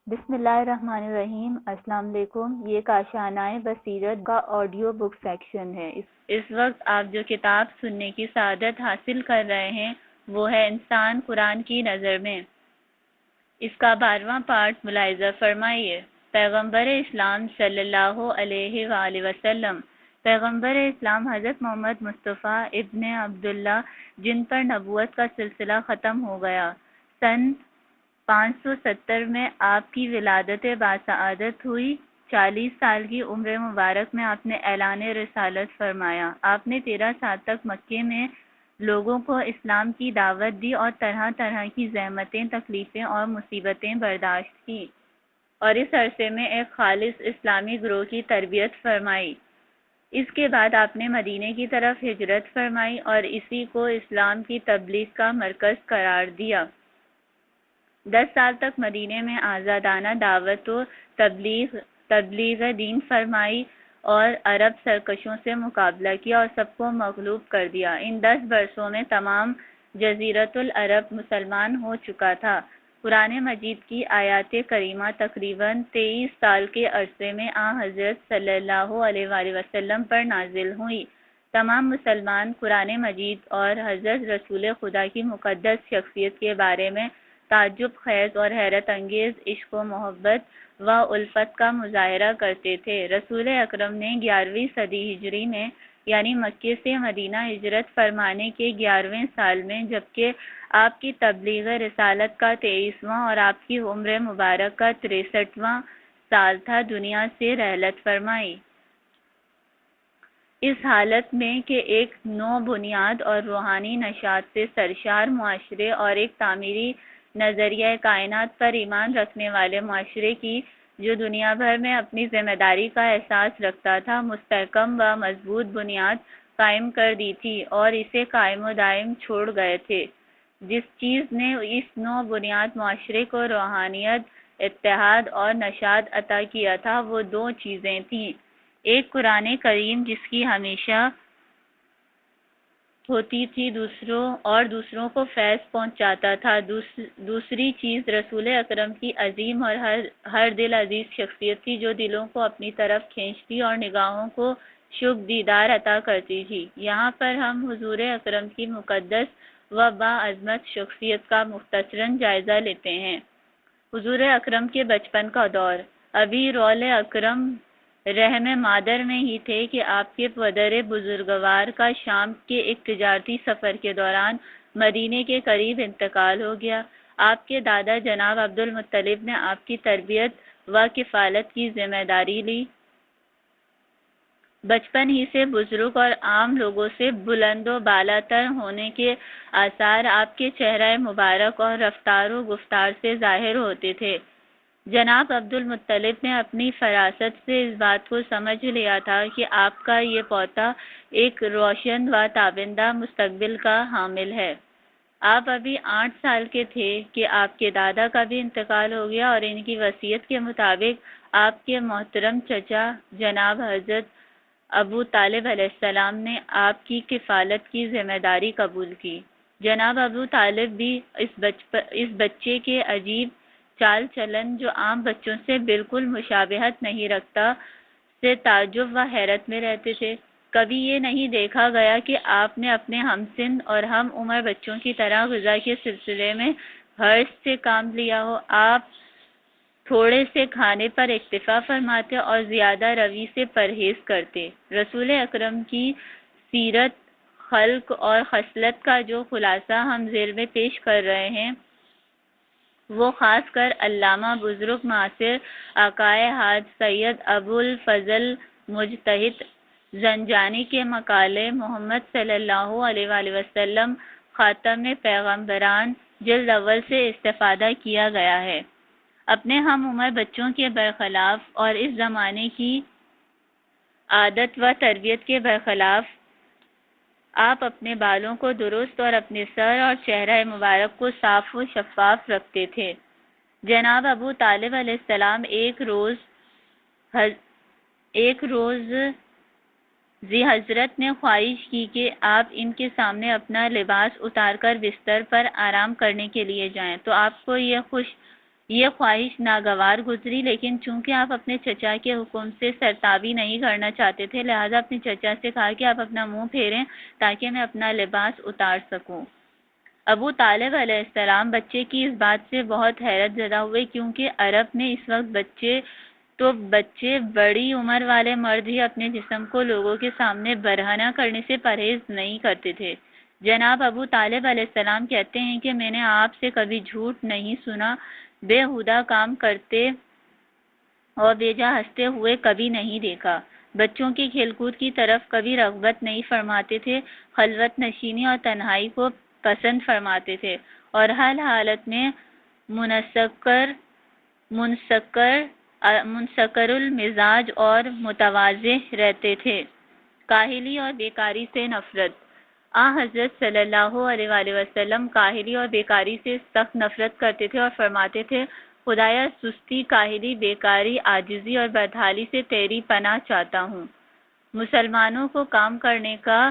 بسم اللہ الرحمن الرحیم۔ السلام علیکم۔ یہ کاشانۂ بصیرت کا آڈیو بک سیکشن ہے۔ اس وقت آپ جو کتاب سننے کی سعادت حاصل کر رہے ہیں وہ ہے انسان قرآن کی نظر میں۔ اس کا 12واں پارٹ ملاحظہ فرمائیے۔ پیغمبر اسلام صلی اللہ علیہ وآلہ وسلم، پیغمبر اسلام حضرت محمد مصطفیٰ ابن عبداللہ، جن پر نبوت کا سلسلہ ختم ہو گیا، سن 570 میں آپ کی ولادت باسعادت ہوئی۔ 40 سال کی عمر مبارک میں آپ نے اعلان رسالت فرمایا۔ آپ نے 13 سال تک مکے میں لوگوں کو اسلام کی دعوت دی اور طرح طرح کی زحمتیں، تکلیفیں اور مصیبتیں برداشت کی، اور اس عرصے میں ایک خالص اسلامی گروہ کی تربیت فرمائی۔ اس کے بعد آپ نے مدینے کی طرف ہجرت فرمائی اور اسی کو اسلام کی تبلیغ کا مرکز قرار دیا۔ 10 سال تک مدینے میں آزادانہ دعوت و تبلیغ دین فرمائی اور عرب سرکشوں سے مقابلہ کیا اور سب کو مغلوب کر دیا۔ ان 10 برسوں میں تمام جزیرۃ العرب مسلمان ہو چکا تھا۔ قرآن مجید کی آیات کریمہ تقریباً 23 سال کے عرصے میں حضرت صلی اللہ علیہ وآلہ وسلم پر نازل ہوئی۔ تمام مسلمان قرآن مجید اور حضرت رسول خدا کی مقدس شخصیت کے بارے میں تعجب خیز اور حیرت انگیز عشق و محبت و الفت کا مظاہرہ کرتے تھے۔ رسول اکرم نے 11ویں صدی ہجری میں یعنی مکے سے مدینہ ہجرت فرمانے کے 11ویں سال میں، جبکہ آپ کی تبلیغ رسالت کا 23واں اور آپ کی عمر مبارک کا 63واں سال تھا، دنیا سے رحلت فرمائی۔ اس حالت میں کہ ایک نو بنیاد اور روحانی نشاط سے سرشار معاشرے اور ایک تعمیری نظریہ کائنات پر ایمان رکھنے والے معاشرے کی، جو دنیا بھر میں اپنی ذمہ داری کا احساس رکھتا تھا، مستحکم و مضبوط بنیاد قائم کر دی تھی اور اسے قائم و دائم چھوڑ گئے تھے۔ جس چیز نے اس نو بنیاد معاشرے کو روحانیت، اتحاد اور نشاط عطا کیا تھا، وہ دو چیزیں تھیں: ایک قرآن کریم جس کی ہمیشہ ہوتی تھی دوسروں کو فیض پہنچاتا تھا، دوسری چیز رسول اکرم کی عظیم اور ہر دل عزیز شخصیت تھی، جو دلوں کو اپنی طرف کھینچتی اور نگاہوں کو شب دیدار عطا کرتی تھی۔ یہاں پر ہم حضور اکرم کی مقدس و باعظمت شخصیت کا مختصراً جائزہ لیتے ہیں۔ حضور اکرم کے بچپن کا دور۔ ابھی رول اکرم رحم مادر میں ہی تھے کہ آپ کے پدر بزرگوار کا شام کے ایک تجارتی سفر کے دوران مدینے کے قریب انتقال ہو گیا۔ آپ کے دادا جناب عبد المطلب نے آپ کی تربیت و کفالت کی ذمہ داری لی۔ بچپن ہی سے بزرگ اور عام لوگوں سے بلند و بالا تر ہونے کے آثار آپ کے چہرہ مبارک اور رفتار و گفتار سے ظاہر ہوتے تھے۔ جناب عبد المطلب نے اپنی فراست سے اس بات کو سمجھ لیا تھا کہ آپ کا یہ پوتا ایک روشن و تابندہ مستقبل کا حامل ہے۔ آپ ابھی 8 سال کے تھے کہ آپ کے دادا کا بھی انتقال ہو گیا اور ان کی وصیت کے مطابق آپ کے محترم چچا جناب حضرت ابو طالب علیہ السلام نے آپ کی کفالت کی ذمہ داری قبول کی۔ جناب ابو طالب بھی اس بچے کے عجیب چال چلن، جو عام بچوں سے بالکل مشابہت نہیں رکھتا، سے تعجب و حیرت میں رہتے تھے۔ کبھی یہ نہیں دیکھا گیا کہ آپ نے اپنے ہمسن اور ہم عمر بچوں کی طرح غذا کے سلسلے میں حرص سے کام لیا ہو۔ آپ تھوڑے سے کھانے پر اکتفا فرماتے اور زیادہ روی سے پرہیز کرتے۔ رسول اکرم کی سیرت، خلق اور خصلت کا جو خلاصہ ہم ذیل میں پیش کر رہے ہیں، وہ خاص کر علامہ بزرگ معاصر عقائے حاج سید ابو الفضل مجتہد زنجانی کے مقالے محمد صلی اللہ علیہ وآلہ وسلم خاتم پیغمبران جلد اول سے استفادہ کیا گیا ہے۔ اپنے ہم عمر بچوں کے برخلاف اور اس زمانے کی عادت و تربیت کے برخلاف، آپ اپنے بالوں کو درست اور اپنے سر اور چہرہ مبارک کو صاف و شفاف رکھتے تھے۔ جناب ابو طالب علیہ السلام ایک روز ذی حضرت نے خواہش کی کہ آپ ان کے سامنے اپنا لباس اتار کر بستر پر آرام کرنے کے لیے جائیں، تو آپ کو یہ خوش یہ خواہش ناگوار گزری، لیکن چونکہ آپ اپنے چچا کے حکم سے سرتابی نہیں کرنا چاہتے تھے، لہذا اپنے چچا سے کہا کہ آپ اپنا منہ پھیریں تاکہ میں اپنا لباس اتار سکوں۔ ابو طالب علیہ السلام بچے کی اس بات سے بہت حیرت زدہ ہوئے، کیونکہ عرب میں اس وقت بچے بڑی عمر والے مرد ہی اپنے جسم کو لوگوں کے سامنے برہنہ کرنے سے پرہیز نہیں کرتے تھے۔ جناب ابو طالب علیہ السلام کہتے ہیں کہ میں نے آپ سے کبھی جھوٹ نہیں سنا، بےہودہ کام کرتے اور بیجا ہنستے ہوئے کبھی نہیں دیکھا۔ بچوں کی کھیل کود کی طرف کبھی رغبت نہیں فرماتے تھے، خلوت نشینی اور تنہائی کو پسند فرماتے تھے، اور ہر حالت میں منسکر المزاج اور متواضع رہتے تھے۔ کاہلی اور بیکاری سے نفرت۔ حضرت صلی اللہ علیہ وآلہ وسلم کاہلی اور بیکاری سے سخت نفرت کرتے تھے اور فرماتے تھے، خدایا سستی، کاہلی، بیکاری، عاجزی اور بدحالی سے تیری پناہ چاہتا ہوں۔ مسلمانوں کو کام کرنے کا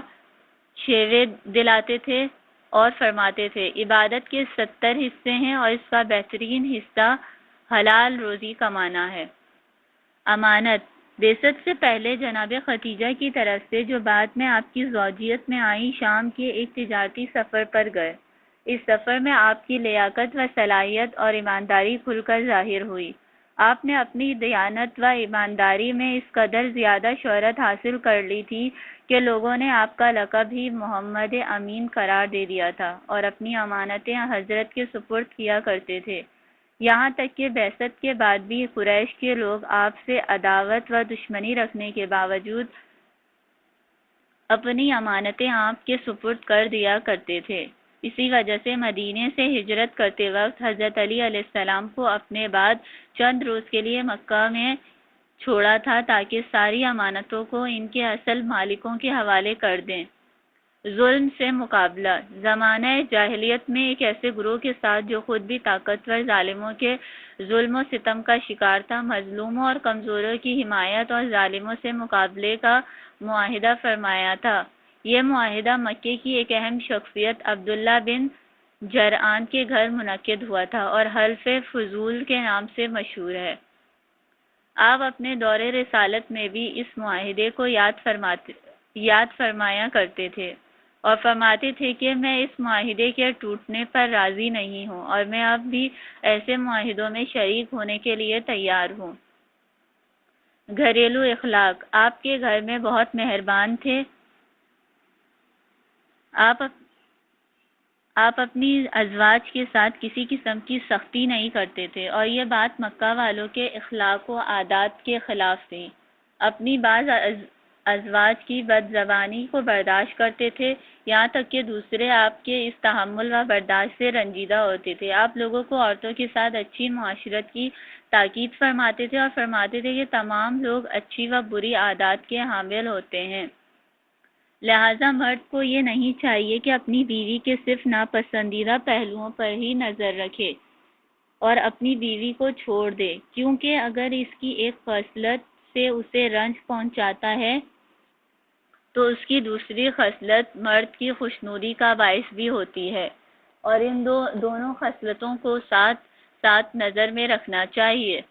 شیوے دلاتے تھے اور فرماتے تھے، عبادت کے 70 حصے ہیں اور اس کا بہترین حصہ حلال روزی کمانا ہے۔ امانت۔ بعثت سے پہلے جناب خدیجہ کی طرف سے، جو بعد میں آپ کی زوجیت میں آئی، شام کے ایک تجارتی سفر پر گئے۔ اس سفر میں آپ کی لیاقت و صلاحیت اور ایمانداری کھل کر ظاہر ہوئی۔ آپ نے اپنی دیانت و ایمانداری میں اس قدر زیادہ شہرت حاصل کر لی تھی کہ لوگوں نے آپ کا لقب ہی محمد امین قرار دے دیا تھا اور اپنی امانتیں حضرت کے سپرد کیا کرتے تھے۔ یہاں تک کہ بعثت کے بعد بھی قریش کے لوگ آپ سے عداوت و دشمنی رکھنے کے باوجود اپنی امانتیں آپ کے سپرد کر دیا کرتے تھے۔ اسی وجہ سے مدینے سے ہجرت کرتے وقت حضرت علی علیہ السلام کو اپنے بعد چند روز کے لیے مکہ میں چھوڑا تھا تاکہ ساری امانتوں کو ان کے اصل مالکوں کے حوالے کر دیں۔ ظلم سے مقابلہ۔ زمانہ جاہلیت میں ایک ایسے گروہ کے ساتھ جو خود بھی طاقتور ظالموں کے ظلم و ستم کا شکار تھا، مظلوموں اور کمزوروں کی حمایت اور ظالموں سے مقابلے کا معاہدہ فرمایا تھا۔ یہ معاہدہ مکے کی ایک اہم شخصیت عبداللہ بن جرعان کے گھر منعقد ہوا تھا اور حلف فضول کے نام سے مشہور ہے۔ آپ اپنے دور رسالت میں بھی اس معاہدے کو یاد فرمایا کرتے تھے اور فرماتے تھے کہ میں اس معاہدے کے ٹوٹنے پر راضی نہیں ہوں اور میں اب بھی ایسے معاہدوں میں شریک ہونے کے لیے تیار ہوں۔ گھریلو اخلاق۔ آپ کے گھر میں بہت مہربان تھے۔ آپ اپنی ازواج کے ساتھ کسی قسم کی سختی نہیں کرتے تھے اور یہ بات مکہ والوں کے اخلاق و عادات کے خلاف تھی۔ اپنی بعض ازواج کی بد زبانی کو برداشت کرتے تھے، یہاں تک کہ دوسرے آپ کے اس تحمل و برداشت سے رنجیدہ ہوتے تھے۔ آپ لوگوں کو عورتوں کے ساتھ اچھی معاشرت کی تاکید فرماتے تھے اور فرماتے تھے کہ تمام لوگ اچھی و بری عادات کے حامل ہوتے ہیں، لہذا مرد کو یہ نہیں چاہیے کہ اپنی بیوی کے صرف ناپسندیدہ پہلوؤں پر ہی نظر رکھے اور اپنی بیوی کو چھوڑ دے، کیونکہ اگر اس کی ایک خصلت سے اسے رنج پہنچاتا ہے تو اس کی دوسری خصلت مرد کی خوشنودی کا باعث بھی ہوتی ہے، اور ان دونوں خصلتوں کو ساتھ نظر میں رکھنا چاہیے۔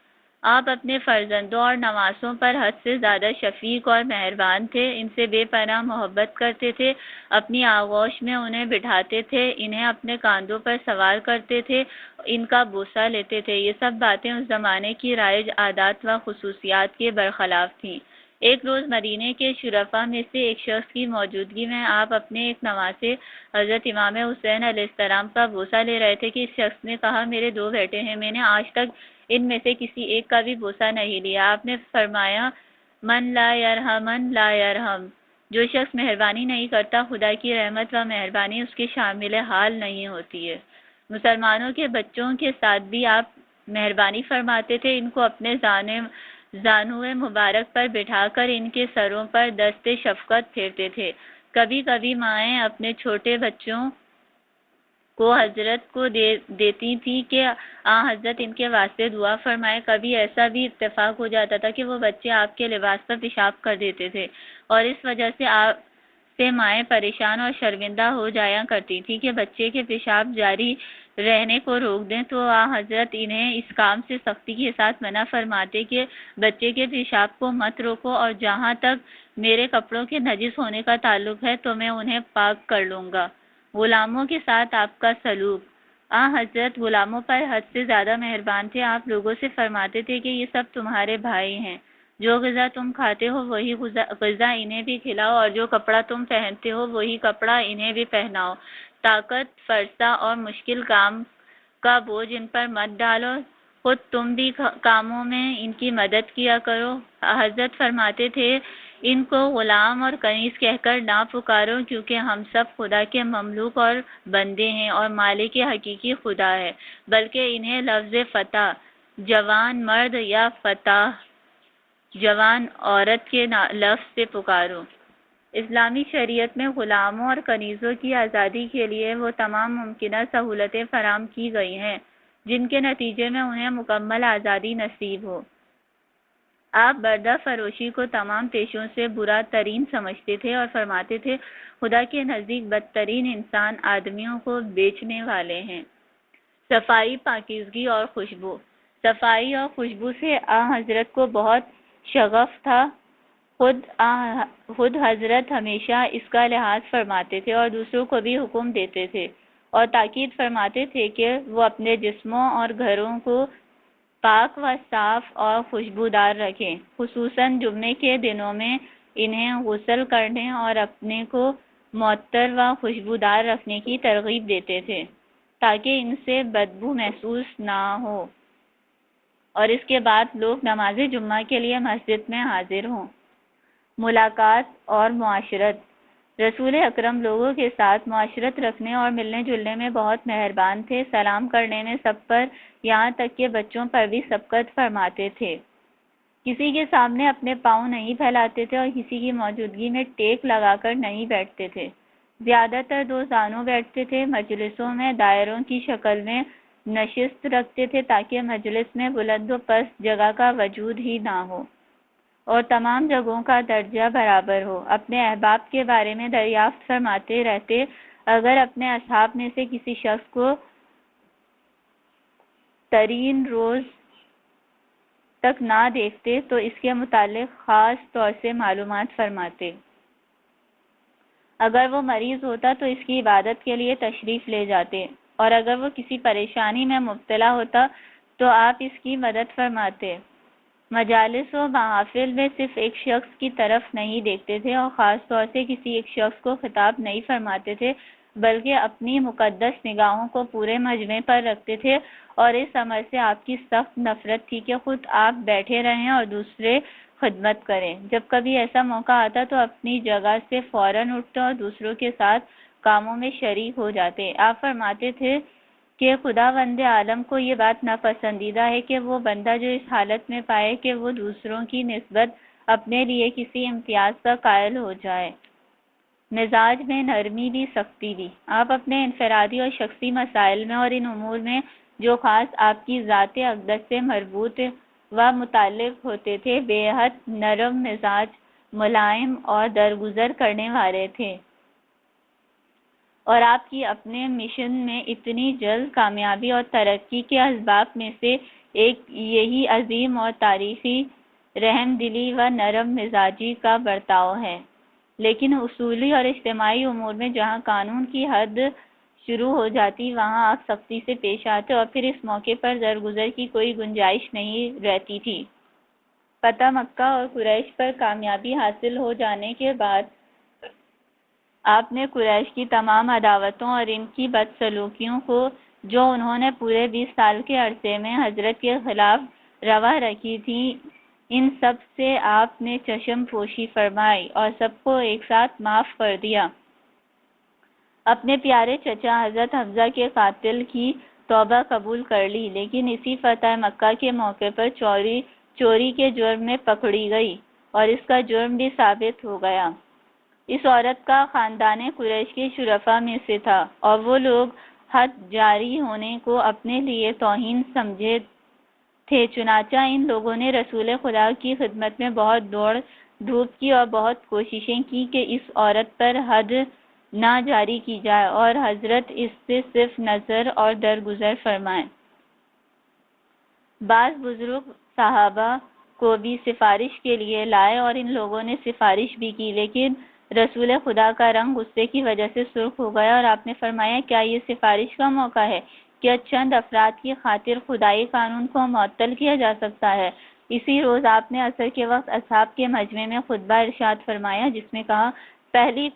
آپ اپنے فرزندوں اور نواسوں پر حد سے زیادہ شفیق اور مہربان تھے، ان سے بے پناہ محبت کرتے تھے، اپنی آغوش میں انہیں بٹھاتے تھے، انہیں اپنے کاندھوں پر سوار کرتے تھے، ان کا بوسہ لیتے تھے۔ یہ سب باتیں اس زمانے کی رائج عادات و خصوصیات کے برخلاف تھیں۔ ایک روز مدینے کے شرفاء میں سے ایک شخص کی موجودگی میں آپ اپنے ایک نواسے حضرت امام حسین علیہ السلام کا بوسہ لے رہے تھے کہ اس شخص نے کہا، میرے 2 بیٹے ہیں، میں نے آج تک ان میں سے کسی ایک کا بھی بوسہ نہیں لیا۔ آپ نے فرمایا، من لا یرحم، جو شخص مہربانی نہیں کرتا، خدا کی رحمت و مہربانی اس کے شامل حال نہیں ہوتی ہے۔ مسلمانوں کے بچوں کے ساتھ بھی آپ مہربانی فرماتے تھے، ان کو اپنے زانوئے مبارک پر بٹھا کر ان کے سروں پر دست شفقت پھیرتے تھے۔ کبھی کبھی مائیں اپنے چھوٹے بچوں کو حضرت کو دیتی تھی کہ حضرت ان کے واسطے دعا فرمائے۔ کبھی ایسا بھی اتفاق ہو جاتا تھا کہ وہ بچے آپ کے لباس پر پیشاب کر دیتے تھے اور اس وجہ سے آپ سے مائیں پریشان اور شرمندہ ہو جایا کرتی تھی کہ بچے کے پیشاب جاری رہنے کو روک دیں تو حضرت انہیں اس کام سے سختی کے ساتھ منع فرماتے کہ بچے کے پیشاب کو مت روکو، اور جہاں تک میرے کپڑوں کے نجس ہونے کا تعلق ہے تو میں انہیں پاک کر لوں گا۔ غلاموں کے ساتھ آپ کا سلوک۔ حضرت غلاموں پر حد سے زیادہ مہربان تھے۔ آپ لوگوں سے فرماتے تھے کہ یہ سب تمہارے بھائی ہیں، جو غذا تم کھاتے ہو وہی غذا انہیں بھی کھلاؤ، اور جو کپڑا تم پہنتے ہو وہی کپڑا انہیں بھی پہناؤ۔ طاقت فرسا اور مشکل کام کا بوجھ ان پر مت ڈالو، خود تم بھی کاموں میں ان کی مدد کیا کرو۔ حضرت فرماتے تھے ان کو غلام اور کنیز کہہ کر نہ پکارو، کیونکہ ہم سب خدا کے مملوک اور بندے ہیں، اور مالک حقیقی خدا ہے، بلکہ انہیں لفظ فتح جوان مرد یا فتح جوان عورت کے لفظ سے پکارو۔ اسلامی شریعت میں غلاموں اور کنیزوں کی آزادی کے لیے وہ تمام ممکنہ سہولتیں فراہم کی گئی ہیں جن کے نتیجے میں انہیں مکمل آزادی نصیب ہو۔ آپ بردہ فروشی کو تمام پیشوں سے برا ترین سمجھتے تھے اور فرماتے تھے خدا کے نزدیک بدترین انسان آدمیوں کو بیچنے والے ہیں۔ صفائی، پاکیزگی اور خوشبو۔ صفائی اور خوشبو سے حضرت کو بہت شغف تھا۔ خود حضرت ہمیشہ اس کا لحاظ فرماتے تھے اور دوسروں کو بھی حکم دیتے تھے اور تاکید فرماتے تھے کہ وہ اپنے جسموں اور گھروں کو پاک و صاف اور خوشبودار رکھیں، خصوصاً جمعے کے دنوں میں انہیں غسل کرنے اور اپنے کو معطر و خوشبودار رکھنے کی ترغیب دیتے تھے تاکہ ان سے بدبو محسوس نہ ہو، اور اس کے بعد لوگ نماز جمعہ کے لیے مسجد میں حاضر ہوں۔ ملاقات اور معاشرت۔ رسول اکرم لوگوں کے ساتھ معاشرت رکھنے اور ملنے جلنے میں بہت مہربان تھے، سلام کرنے میں سب پر، یہاں تک کہ بچوں پر بھی سبقت فرماتے تھے۔ کسی کے سامنے اپنے پاؤں نہیں پھیلاتے تھے اور کسی کی موجودگی میں ٹیک لگا کر نہیں بیٹھتے تھے۔ زیادہ تر دو زانوں بیٹھتے تھے۔ مجلسوں میں دائروں کی شکل میں نشست رکھتے تھے تاکہ مجلس میں بلند و پست جگہ کا وجود ہی نہ ہو اور تمام جگہوں کا درجہ برابر ہو۔ اپنے احباب کے بارے میں دریافت فرماتے رہتے، اگر اپنے اصحاب میں سے کسی شخص کو ترین روز تک نہ دیکھتے تو اس کے متعلق خاص طور سے معلومات فرماتے۔ اگر وہ مریض ہوتا تو اس کی عبادت کے لیے تشریف لے جاتے، اور اگر وہ کسی پریشانی میں مبتلا ہوتا تو آپ اس کی مدد فرماتے۔ مجالس و محافل میں صرف ایک شخص کی طرف نہیں دیکھتے تھے اور خاص طور سے کسی ایک شخص کو خطاب نہیں فرماتے تھے، بلکہ اپنی مقدس نگاہوں کو پورے مجمع پر رکھتے تھے، اور اس عمل سے آپ کی سخت نفرت تھی کہ خود آپ بیٹھے رہیں اور دوسرے خدمت کریں۔ جب کبھی ایسا موقع آتا تو اپنی جگہ سے فوراً اٹھتے اور دوسروں کے ساتھ کاموں میں شریک ہو جاتے۔ آپ فرماتے تھے کہ خداوند عالم کو یہ بات ناپسندیدہ ہے کہ وہ بندہ جو اس حالت میں پائے کہ وہ دوسروں کی نسبت اپنے لیے کسی امتیاز کا قائل ہو جائے۔ مزاج میں نرمی بھی سختی بھی۔ آپ اپنے انفرادی اور شخصی مسائل میں اور ان امور میں جو خاص آپ کی ذات اقدس سے مربوط و متعلق ہوتے تھے بے حد نرم مزاج، ملائم اور درگزر کرنے والے تھے، اور آپ کی اپنے مشن میں اتنی جلد کامیابی اور ترقی کے اسباب میں سے ایک یہی عظیم اور تاریخی رحم دلی و نرم مزاجی کا برتاؤ ہے۔ لیکن اصولی اور اجتماعی امور میں جہاں قانون کی حد شروع ہو جاتی وہاں آپ سختی سے پیش آتے، اور پھر اس موقع پر درگزر کی کوئی گنجائش نہیں رہتی تھی۔ فتح مکہ اور قریش پر کامیابی حاصل ہو جانے کے بعد آپ نے قریش کی تمام عداوتوں اور ان کی بدسلوکیوں کو جو انہوں نے پورے 20 سال کے عرصے میں حضرت کے خلاف روا رکھی تھی، ان سب سے آپ نے چشم پوشی فرمائی اور سب کو ایک ساتھ معاف کر دیا۔ اپنے پیارے چچا حضرت حمزہ کے قاتل کی توبہ قبول کر لی، لیکن اسی فتح مکہ کے موقع پر چوری کے جرم میں پکڑی گئی اور اس کا جرم بھی ثابت ہو گیا۔ اس عورت کا خاندان قریش کے شرفاء میں سے تھا اور وہ لوگ حد جاری ہونے کو اپنے لیے توہین سمجھے تھے، چنانچہ ان لوگوں نے رسول خدا کی خدمت میں بہت دوڑ دھوپ کی اور بہت کوششیں کی کہ اس عورت پر حد نہ جاری کی جائے اور حضرت اس سے صرف نظر اور درگزر فرمائیں۔ بعض بزرگ صحابہ کو بھی سفارش کے لیے لائے اور ان لوگوں نے سفارش بھی کی، لیکن رسول خدا کا رنگ غصے کی وجہ سے سرخ ہو گیا اور آپ نے فرمایا، کیا یہ سفارش کا موقع ہے؟ کیا چند افراد کی خاطر خدائی قانون کو معطل کیا جا سکتا ہے؟ اسی روز آپ نے عصر کے وقت اصحاب کے مجمع میں خطبہ ارشاد فرمایا، جس میں کہا، پہلی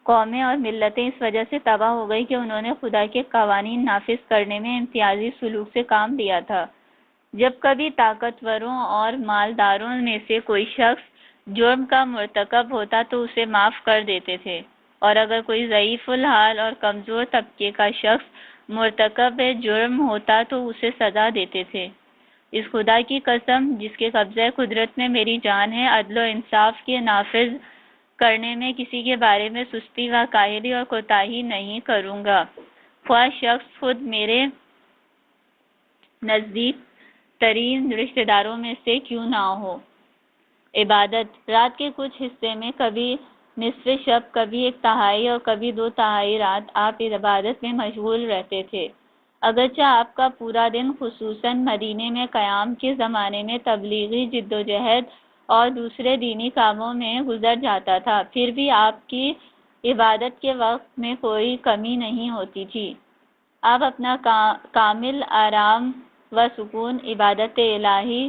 قومیں اور ملتیں اس وجہ سے تباہ ہو گئی کہ انہوں نے خدا کے قوانین نافذ کرنے میں امتیازی سلوک سے کام لیا تھا۔ جب کبھی طاقتوروں اور مالداروں میں سے کوئی شخص جرم کا مرتکب ہوتا تو اسے معاف کر دیتے تھے، اور اگر کوئی ضعیف الحال اور کمزور طبقے کا شخص مرتکب جرم ہوتا تو اسے سزا دیتے تھے۔ اس خدا کی قسم جس کے قبضہ قدرت میں میری جان ہے، عدل و انصاف کے نافذ کرنے میں کسی کے بارے میں سستی و کاہلی اور کوتاہی نہیں کروں گا، خواہ شخص خود میرے نزدیک ترین رشتہ داروں میں سے کیوں نہ ہو۔ عبادت۔ رات کے کچھ حصے میں، کبھی نصف شب، کبھی ایک تہائی اور کبھی دو تہائی رات، آپ عبادت میں مشغول رہتے تھے۔ اگرچہ آپ کا پورا دن خصوصاً مدینے میں قیام کے زمانے میں تبلیغی جدوجہد اور دوسرے دینی کاموں میں گزر جاتا تھا، پھر بھی آپ کی عبادت کے وقت میں کوئی کمی نہیں ہوتی تھی۔ آپ اپنا کامل آرام و سکون عبادت الہی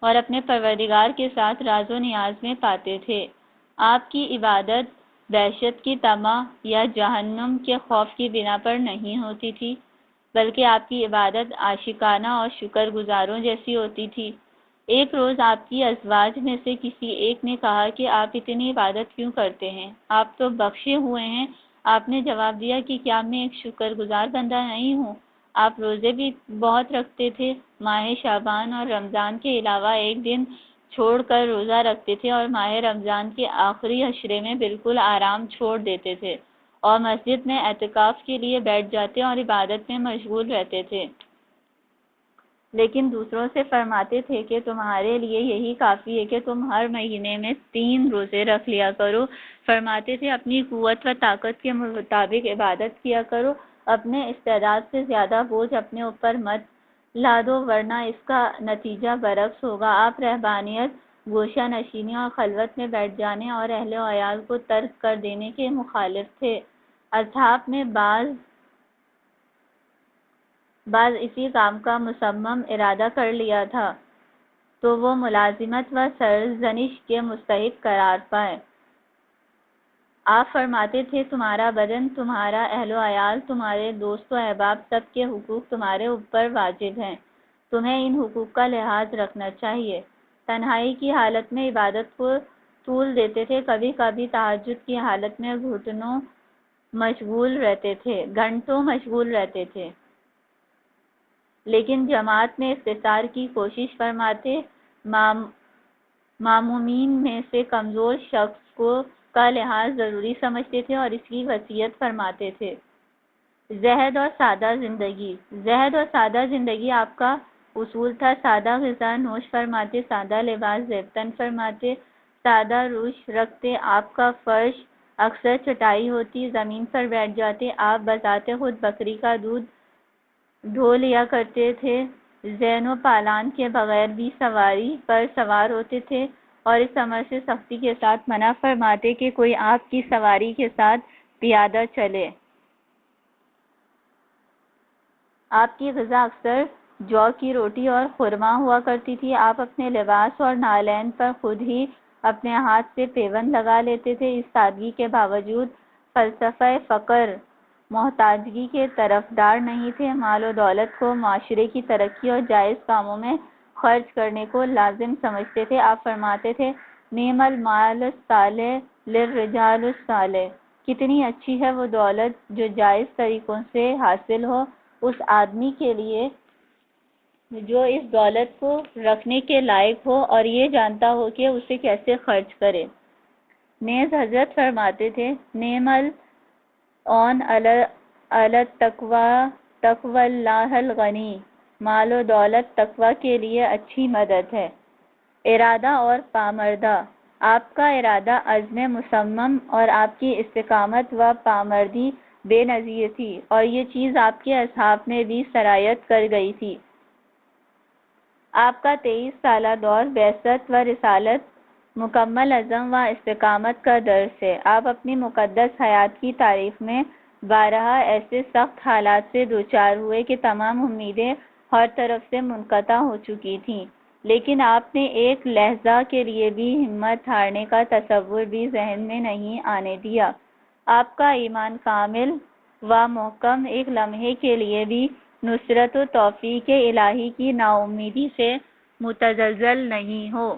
اور اپنے پروردگار کے ساتھ راز و نیاز میں پاتے تھے۔ آپ کی عبادت دہشت کی طمع یا جہنم کے خوف کی بنا پر نہیں ہوتی تھی، بلکہ آپ کی عبادت عاشقانہ اور شکر گزاروں جیسی ہوتی تھی۔ ایک روز آپ کی ازواج میں سے کسی ایک نے کہا کہ آپ اتنی عبادت کیوں کرتے ہیں؟ آپ تو بخشے ہوئے ہیں۔ آپ نے جواب دیا کہ کیا میں ایک شکر گزار بندہ نہیں ہوں؟ آپ روزے بھی بہت رکھتے تھے، ماہ شعبان اور رمضان کے علاوہ ایک دن چھوڑ کر روزہ رکھتے تھے اور ماہ رمضان کے آخری عشرے میں بالکل آرام چھوڑ دیتے تھے اور مسجد میں اعتکاف کے لیے بیٹھ جاتے اور عبادت میں مشغول رہتے تھے، لیکن دوسروں سے فرماتے تھے کہ تمہارے لیے یہی کافی ہے کہ تم ہر مہینے میں 3 روزے رکھ لیا کرو۔ فرماتے تھے اپنی قوت و طاقت کے مطابق عبادت کیا کرو، اپنے استعداد سے زیادہ بوجھ اپنے اوپر مت لادو ورنہ اس کا نتیجہ برعکس ہوگا۔ آپ رہبانیت، گوشہ نشینی اور خلوت میں بیٹھ جانے اور اہل و عیال کو ترک کر دینے کے مخالف تھے۔ اصحاب میں بعض اسی کام کا مصمم ارادہ کر لیا تھا تو وہ ملازمت و سرزنش کے مستحق قرار پائے۔ آپ فرماتے تھے تمہارا بدن، تمہارا اہل و عیال، تمہارے دوست و احباب، سب کے حقوق تمہارے اوپر واجب ہیں، تمہیں ان حقوق کا لحاظ رکھنا چاہیے۔ تنہائی کی حالت میں عبادت کو طول دیتے تھے، کبھی کبھی تہجد کی حالت میں گھنٹوں مشغول رہتے تھے، لیکن جماعت میں اختصار کی کوشش فرماتے، مامومین میں سے کمزور شخص کا لحاظ ضروری سمجھتے تھے اور اس کی وصیت فرماتے تھے۔ زہد اور سادہ زندگی۔ زہد اور سادہ زندگی آپ کا اصول تھا۔ سادہ غذا نوش فرماتے، سادہ لباس زیب تن فرماتے، سادہ روش رکھتے۔ آپ کا فرش اکثر چٹائی ہوتی، زمین پر بیٹھ جاتے۔ آپ بذات خود بکری کا دودھ ڈھو لیا کرتے تھے، زین و پالان کے بغیر بھی سواری پر سوار ہوتے تھے، اور اس امر سے سختی کے ساتھ منع فرماتے کہ کوئی آپ کی سواری کے ساتھ پیادہ چلے۔ آپ کی غذا اکثر جو کی روٹی اور خرما ہوا کرتی تھی۔ آپ اپنے لباس اور نالین پر خود ہی اپنے ہاتھ سے پیوند لگا لیتے تھے۔ اس سادگی کے باوجود فلسفہ فقر، محتاجگی کے طرفدار نہیں تھے، مال و دولت کو معاشرے کی ترقی اور جائز کاموں میں خرچ کرنے کو لازم سمجھتے تھے۔ آپ فرماتے تھے نعم المال الصالح للرجال الصالح، کتنی اچھی ہے وہ دولت جو جائز طریقوں سے حاصل ہو اس آدمی کے لیے جو اس دولت کو رکھنے کے لائق ہو اور یہ جانتا ہو کہ اسے کیسے خرچ کرے۔ نیز حضرت فرماتے تھے نعم العون علی تقوی اللہ الغنی، مال و دولت تقوی کے لیے اچھی مدد ہے۔ ارادہ اور پامردہ۔ آپ کا ارادہ عزم مصمم اور آپ کی استقامت و پامردی بے نظیر تھی، اور یہ چیز آپ کے اصحاب میں بھی سرایت کر گئی تھی۔ آپ کا 23 سالہ دور بعثت و رسالت مکمل عزم و استقامت کا درس ہے۔ آپ اپنی مقدس حیات کی تاریخ میں بارہا ایسے سخت حالات سے دوچار ہوئے کہ تمام امیدیں ہر طرف سے منقطع ہو چکی تھیں، لیکن آپ نے ایک لحظہ کے لیے بھی ہمت ہارنے کا تصور بھی ذہن میں نہیں آنے دیا۔ آپ کا ایمان کامل و محکم ایک لمحے کے لیے بھی نصرت و توفیق الہی کی نا امیدی سے متزلزل نہیں ہو۔